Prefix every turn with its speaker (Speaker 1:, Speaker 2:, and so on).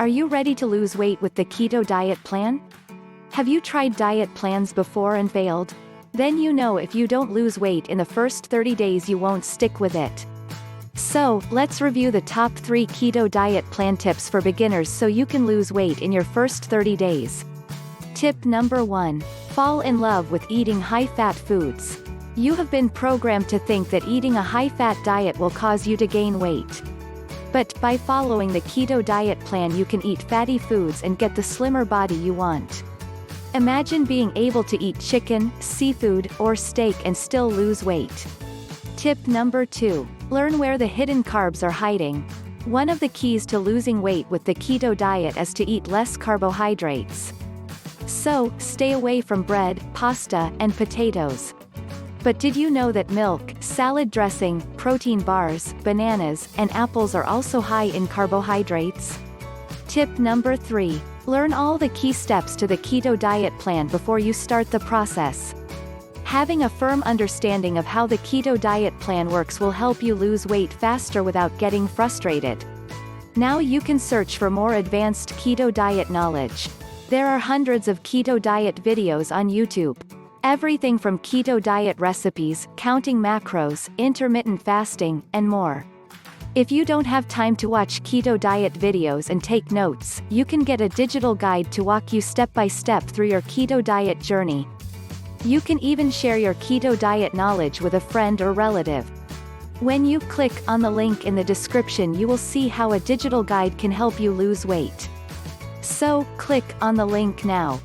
Speaker 1: Are you ready to lose weight with the Keto Diet plan? Have you tried diet plans before and failed? Then you know if you don't lose weight in the first 30 days you won't stick with it. So, let's review the top 3 Keto Diet plan tips for beginners so you can lose weight in your first 30 days. Tip number 1. Fall in love with eating high-fat foods. You have been programmed to think that eating a high-fat diet will cause you to gain weight. But by following the Keto Diet plan you can eat fatty foods and get the slimmer body you want. Imagine being able to eat chicken, seafood, or steak and still lose weight. Tip number 2. Learn where the hidden carbs are hiding. One of the keys to losing weight with the keto diet is to eat less carbohydrates. So, stay away from bread, pasta, and potatoes. But did you know that milk, salad dressing, protein bars, bananas, and apples are also high in carbohydrates? Tip number 3. Learn all the key steps to the keto diet plan before you start the process. Having a firm understanding of how the keto diet plan works will help you lose weight faster without getting frustrated. Now you can search for more advanced keto diet knowledge. There are hundreds of keto diet videos on YouTube. Everything from keto diet recipes, counting macros, intermittent fasting, and more. If you don't have time to watch keto diet videos and take notes, you can get a digital guide to walk you step by step through your keto diet journey. You can even share your keto diet knowledge with a friend or relative. When you click on the link in the description you will see how a digital guide can help you lose weight. So, click on the link now.